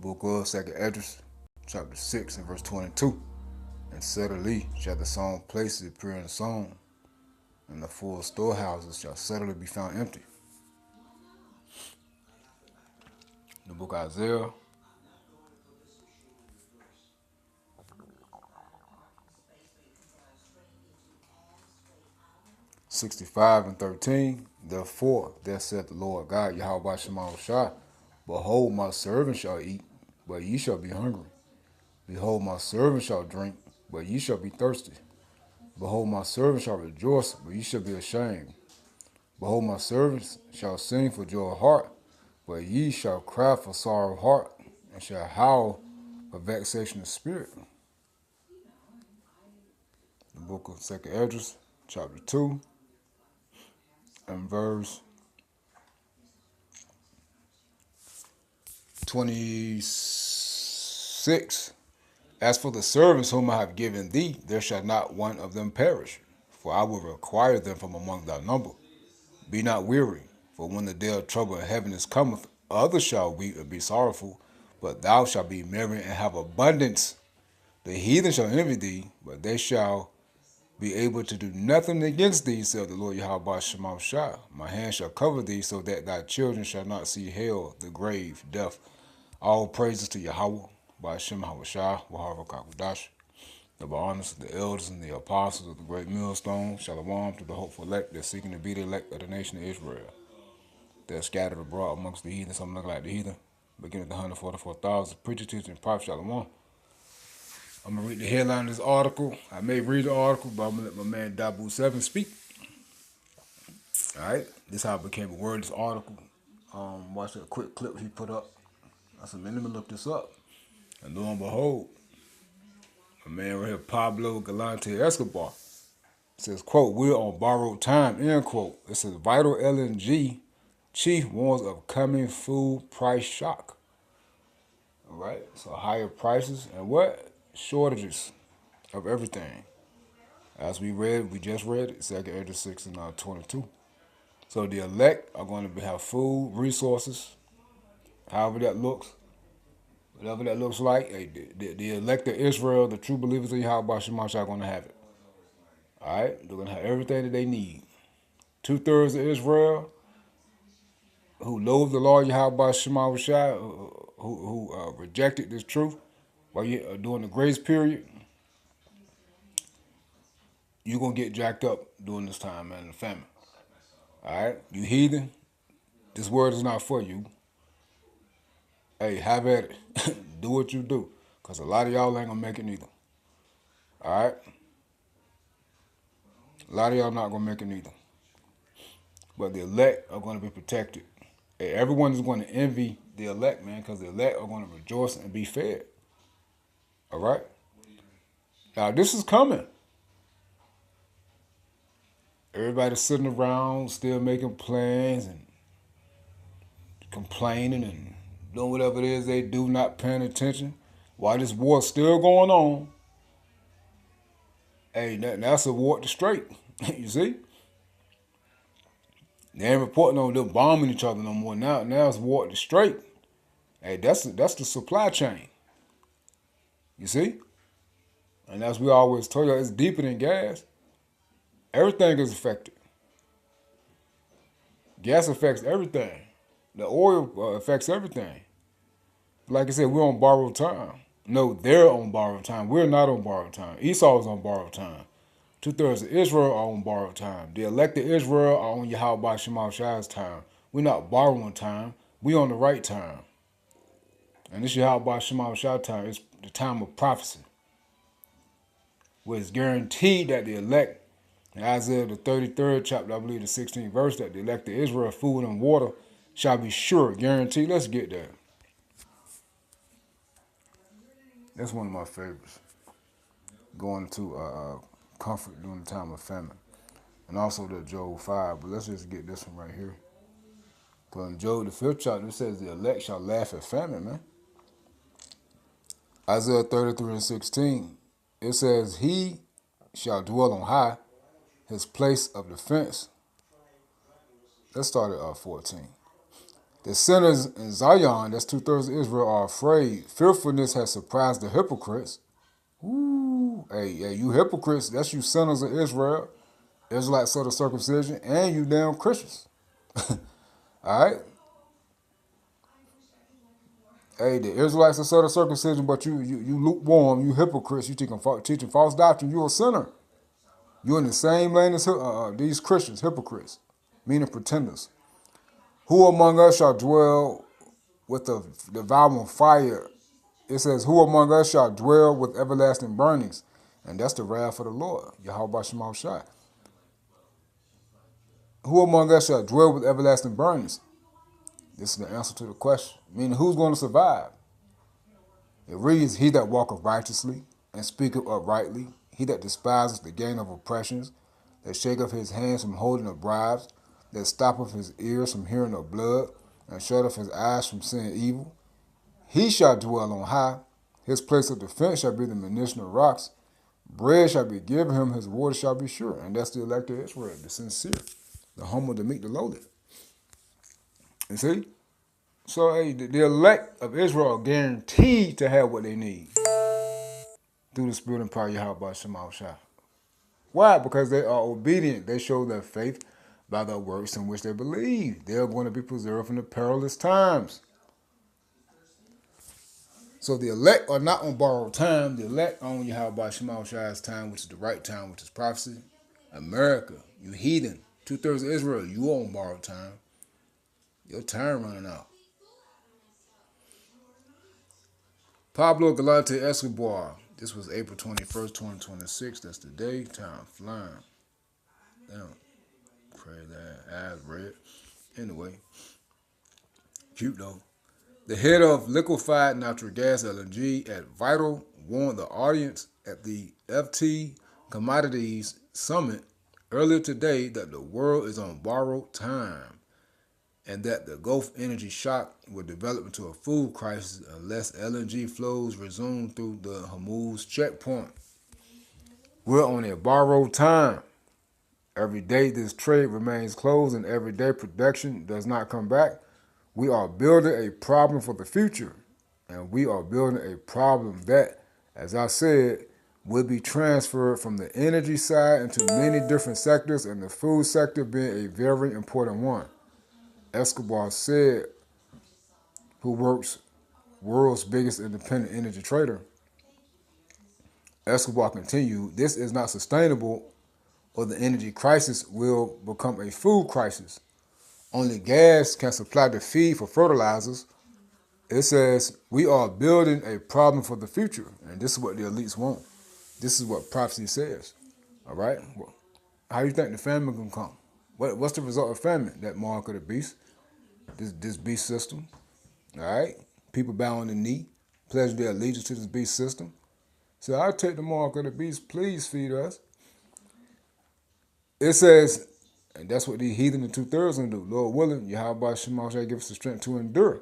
book of 2nd Esdras, chapter 6 and verse 22. And suddenly shall the sown places appear in the sown, and the full storehouses shall suddenly be found empty. The book of Isaiah, 65 and 13. Therefore, there saith the Lord God, Yahweh Shema Shai, behold, my servant shall eat, but ye shall be hungry. Behold, my servant shall drink, but ye shall be thirsty. Behold, my servant shall rejoice, but ye shall be ashamed. Behold, my servants shall sing for joy of heart, but ye shall cry for sorrow of heart, and shall howl for vexation of spirit. The book of 2nd Esdras, chapter 2, and verse 26. As for the servants whom I have given thee, there shall not one of them perish, for I will require them from among thy number. Be not weary, for when the day of trouble in heaven is cometh, others shall weep and be sorrowful, but thou shalt be merry and have abundance. The heathen shall envy thee, but they shall be able to do nothing against thee, saith the Lord Yahweh Shema Shai. My hand shall cover thee, so that thy children shall not see hell, the grave, death. All praises to Yahweh, by Shem Hawashai, Wahara Kakudash. The honors of the elders and the apostles of the great millstone. Shalom to the hopeful elect that seeking to be the elect of the nation of Israel. They're scattered abroad amongst the heathen, some look like the heathen. Beginning at the 144,000. Preacher, teacher, and prophet. Shalom. I'm going to read the headline of this article. I may read the article, but I'm going to let my man Dabu 7 speak. Alright, this is how it became a word, this article. Watch a quick clip he put up. I said, man, let me look this up. And lo and behold, a man right here, Pablo Galante Escobar, says, quote, we're on borrowed time, end quote. It says, Vitol LNG chief warns of coming food price shock. All right, so higher prices and what? Shortages of everything. As we just read it, 2nd Esdras 6 and 22. So the elect are going to have food, resources, however that looks. Whatever that looks like, the elect of Israel, the true believers of Yahweh Shema Shai are going to have it. All right? They're going to have everything that they need. 2/3 of Israel who loathe the Lord Yahweh Shema Shai, who rejected this truth while during the grace period, you're going to get jacked up during this time, man, the famine. All right? You heathen, this word is not for you. Hey, have at it. Do what you do. Because a lot of y'all ain't going to make it neither. All right? A lot of y'all not going to make it neither. But the elect are going to be protected. Hey, everyone is going to envy the elect, man, because the elect are going to rejoice and be fed. All right? Now, this is coming. Everybody's sitting around still making plans and complaining and doing whatever it is they do, not paying attention. While this war's still going on, hey, that's a war to straight. You see? They ain't reporting on them bombing each other no more. Now it's war to straight. Hey, that's the supply chain. You see? And as we always told you, it's deeper than gas. Everything is affected. Gas affects everything. The oil affects everything. Like I said, we're on borrowed time. No, they're on borrowed time. We're not on borrowed time. Esau is on borrowed time. 2/3 of Israel are on borrowed time. The elected Israel are on Yahweh Shema Shai's time. We're not borrowing time. We're on the right time. And this Yahweh Shema Shai time is the time of prophecy, where it's guaranteed that the elect, in Isaiah the 33rd chapter, I believe the 16th verse, that the elect of Israel, food and water shall be sure, guaranteed. Let's get there. That's one of my favorites. Going to comfort during the time of famine. And also the Job 5. But let's just get this one right here. Because in Job the 5th chapter, it says the elect shall laugh at famine, man. Isaiah 33 and 16. It says, he shall dwell on high, his place of defense. Let's start at 14. The sinners in Zion, that's 2/3 of Israel, are afraid. Fearfulness has surprised the hypocrites. Ooh, hey, you hypocrites, that's you sinners of Israel, Israelites of the circumcision, and you damn Christians. All right? Hey, the Israelites are of the circumcision, but you lukewarm, you hypocrites, you teaching false doctrine, you're a sinner. You're in the same lane as these Christians, hypocrites, meaning pretenders. Who among us shall dwell with the devouring fire? It says, who among us shall dwell with everlasting burnings? And that's the wrath of the Lord, Yahweh Shema Shai. Who among us shall dwell with everlasting burnings? This is the answer to the question. Meaning, who's going to survive? It reads, he that walketh righteously and speaketh uprightly, he that despises the gain of oppressions, that shaketh his hands from holding of bribes, that stoppeth his ears from hearing of blood, and shutteth his eyes from seeing evil. He shall dwell on high. His place of defense shall be the munition of rocks. Bread shall be given him, his water shall be sure. And that's the elect of Israel, the sincere, the humble, the meek, the lowly. You see? So, hey, the elect of Israel are guaranteed to have what they need through the spirit and power of Yahweh Shema Shai. Why? Because they are obedient. They show their faith by the works in which they believe. They are going to be preserved from the perilous times. So the elect are not on borrowed time. The elect on Yahweh Shema Shai's time, which is the right time, which is prophecy. America, you heathen. 2/3 of Israel, you on borrowed time. Your time running out. Pablo Galante Escobar. This was April 21st, 2026. That's the day. Time flying. Damn. Crazy eyes red. Anyway. Cute though. The head of liquefied natural gas LNG at Vitol warned the audience at the FT Commodities Summit earlier today that the world is on borrowed time and that the Gulf energy shock will develop into a food crisis unless LNG flows resume through the Hormuz checkpoint. We're on a borrowed time. Every day this trade remains closed and every day production does not come back. We are building a problem for the future, and we are building a problem that, as I said, will be transferred from the energy side into many different sectors, and the food sector being a very important one. Escobar said, who works world's biggest independent energy trader. Escobar continued, this is not sustainable or the energy crisis will become a food crisis. Only gas can supply the feed for fertilizers. It says, we are building a problem for the future. And this is what the elites want. This is what prophecy says. All right? Well, how do you think the famine can come? What's the result of famine? That mark of the beast. This beast system. All right? People bowing the knee, pledging their allegiance to this beast system. So I'll take the mark of the beast. Please feed us. It says, and that's what these heathen and 2/3 gonna do. Lord willing, Yahweh Shema shall give us the strength to endure.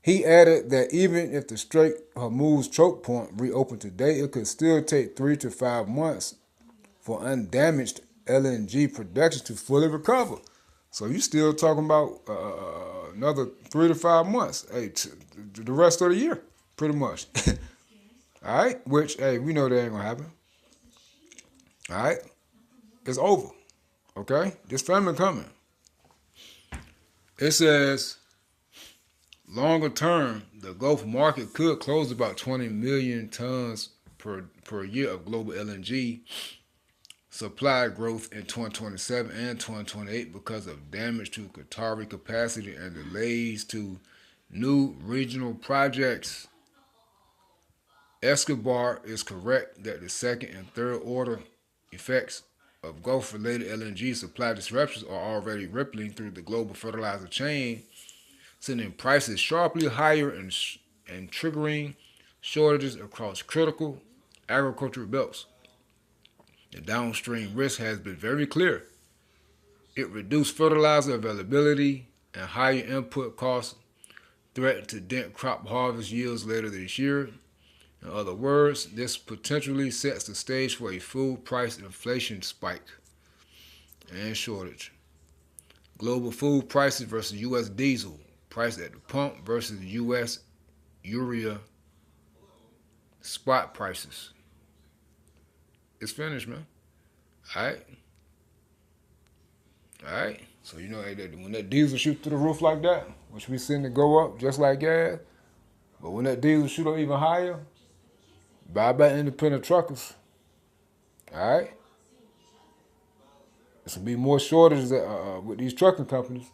He added that even if the Strait Hormuz choke point reopened today, it could still take 3 to 5 months for undamaged LNG production to fully recover. So you still talking about another 3 to 5 months, hey, the rest of the year, pretty much. All right, which, hey, we know that ain't gonna happen. All right, it's over. Okay, this famine coming. It says, longer term, the Gulf market could close about 20 million tons per year of global LNG supply growth in 2027 and 2028 because of damage to Qatari capacity and delays to new regional projects. Escobar is correct that the second and third order effects of Gulf-related LNG supply disruptions are already rippling through the global fertilizer chain, sending prices sharply higher and triggering shortages across critical agricultural belts. The downstream risk has been very clear. It reduced fertilizer availability and higher input costs threaten to dent crop harvest yields later this year. In other words, this potentially sets the stage for a food price inflation spike and shortage. Global food prices versus U.S. diesel price at the pump versus U.S. urea spot prices. It's finished, man. Alright? Alright? So, you know, when that diesel shoot through the roof like that, which we seen it go up just like gas, but when that diesel shoot up even higher, buy back independent truckers. Alright? There's going to be more shortages with these trucking companies.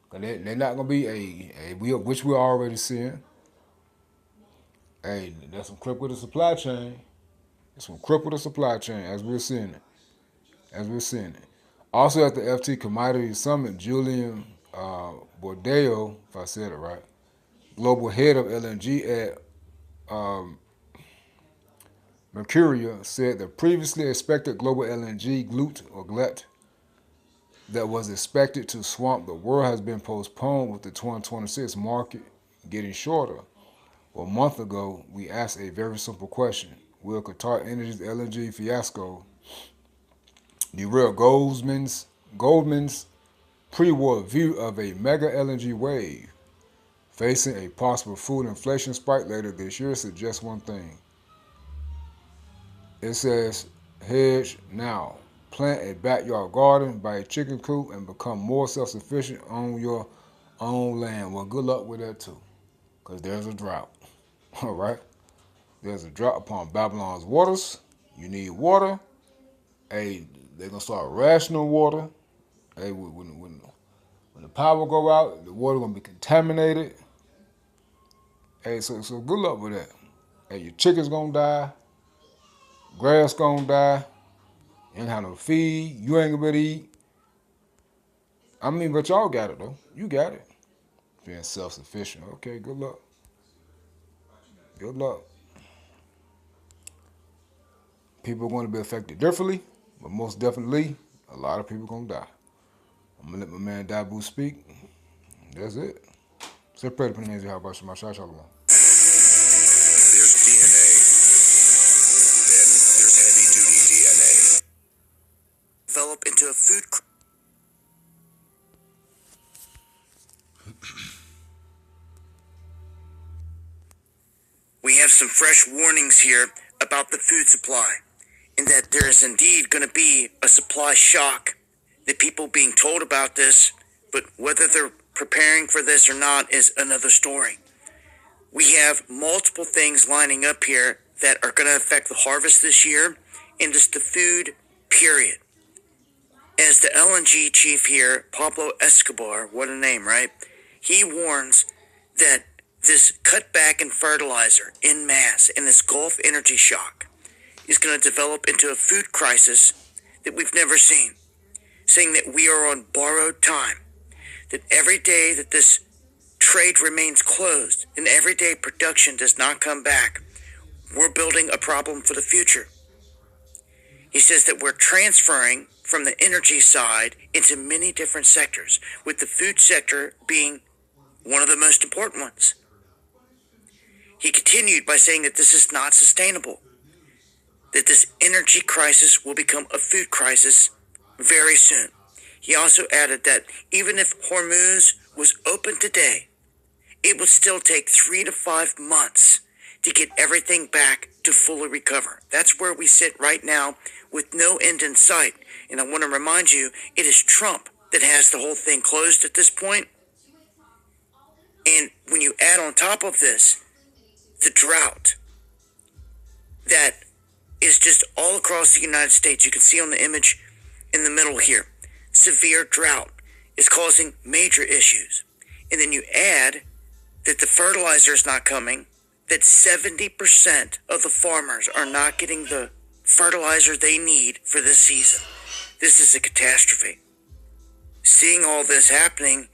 Cause they're not going to be which we're already seeing. Hey, that's some cripple the supply chain. It's some cripple the supply chain as we're seeing it. As we're seeing it. Also at the FT Commodity Summit, Julian Bordeo, if I said it right, global head of LNG at Mercuria, said the previously expected global LNG glut that was expected to swamp the world has been postponed, with the 2026 market getting shorter. Well, a month ago, we asked a very simple question. Will Qatar Energy's LNG fiasco derail Goldman's pre-war view of a mega LNG wave facing a possible food inflation spike later this year? Suggests one thing. It says, hedge now. Plant a backyard garden, buy a chicken coop, and become more self-sufficient on your own land. Well, good luck with that too, because there's a drought. All right? There's a drought upon Babylon's waters. You need water. Hey, they're going to start rationing water. Hey, when the power go out, the water going to be contaminated. Hey, so good luck with that. Hey, your chicken's going to die. Grass going to die. You ain't have no feed. You ain't gonna be able to eat. I mean, but y'all got it, though. You got it. Being self-sufficient. Okay, good luck. Good luck. People are going to be affected differently, but most definitely, a lot of people are going to die. I'm going to let my man Dabu speak. That's it. So pray to Penezi, how about my shot, Shalom. There's DNA. Then there's heavy-duty DNA. Develop into a food. We have some fresh warnings here about the food supply, in that there is indeed going to be a supply shock. The people being told about this, but whether they're preparing for this or not is another story. We have multiple things lining up here that are going to affect the harvest this year and just the food, period. As the LNG chief here, Pablo Escobar, what a name, right? He warns that this cutback in fertilizer en masse and this Gulf energy shock is going to develop into a food crisis that we've never seen, saying that we are on borrowed time, that every day that this trade remains closed and every day production does not come back, we're building a problem for the future. He says that we're transferring from the energy side into many different sectors, with the food sector being one of the most important ones. He continued by saying that this is not sustainable, that this energy crisis will become a food crisis very soon. He also added that even if Hormuz was open today, it would still take 3 to 5 months to get everything back to fully recover. That's where we sit right now with no end in sight. And I want to remind you, it is Trump that has the whole thing closed at this point. And when you add on top of this, the drought that is just all across the United States. You can see on the image in the middle here, severe drought is causing major issues. And then you add that the fertilizer is not coming, that 70% of the farmers are not getting the fertilizer they need for this season. This is a catastrophe. Seeing all this happening,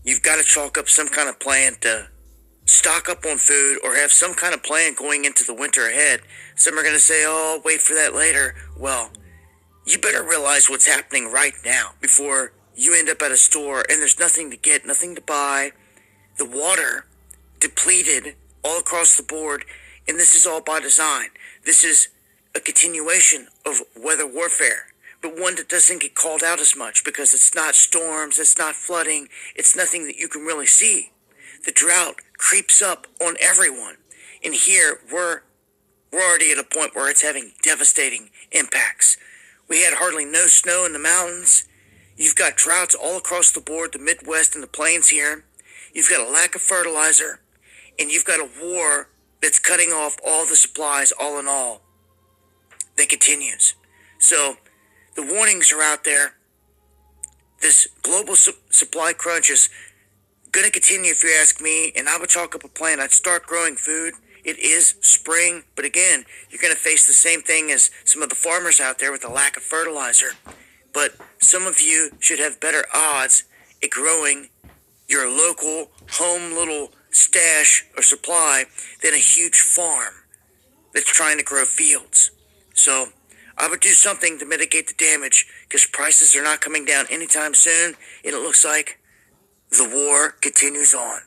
you've got to chalk up some kind of plan to stock up on food or have some kind of plan going into the winter ahead. Some are going to say, oh, wait for that later. Well, you better realize what's happening right now before you end up at a store and there's nothing to get, nothing to buy. The water depleted all across the board, and this is all by design. This is a continuation of weather warfare, but one that doesn't get called out as much because it's not storms, it's not flooding, it's nothing that you can really see. the drought creeps up on everyone. And here we're already at a point where it's having devastating impacts. We had hardly no snow in the mountains. You've got droughts all across the board, the Midwest and the plains here. You've got a lack of fertilizer, and you've got a war that's cutting off all the supplies, all in all, that continues. So the warnings are out there. This global supply crunch is going to continue, if you ask me, and I would chalk up a plan. I'd start growing food. It is spring, but again, you're going to face the same thing as some of the farmers out there with the lack of fertilizer. But some of you should have better odds at growing your local home little stash or supply than a huge farm that's trying to grow fields. So I would do something to mitigate the damage, because prices are not coming down anytime soon, and it looks like the war continues on.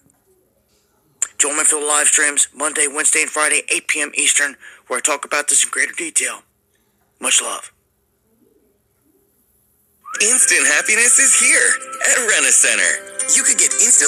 Join me for the live streams Monday, Wednesday, and Friday, 8 p.m. Eastern, where I talk about this in greater detail. Much love. Instant happiness is here at Rent-A-Center. You could get instant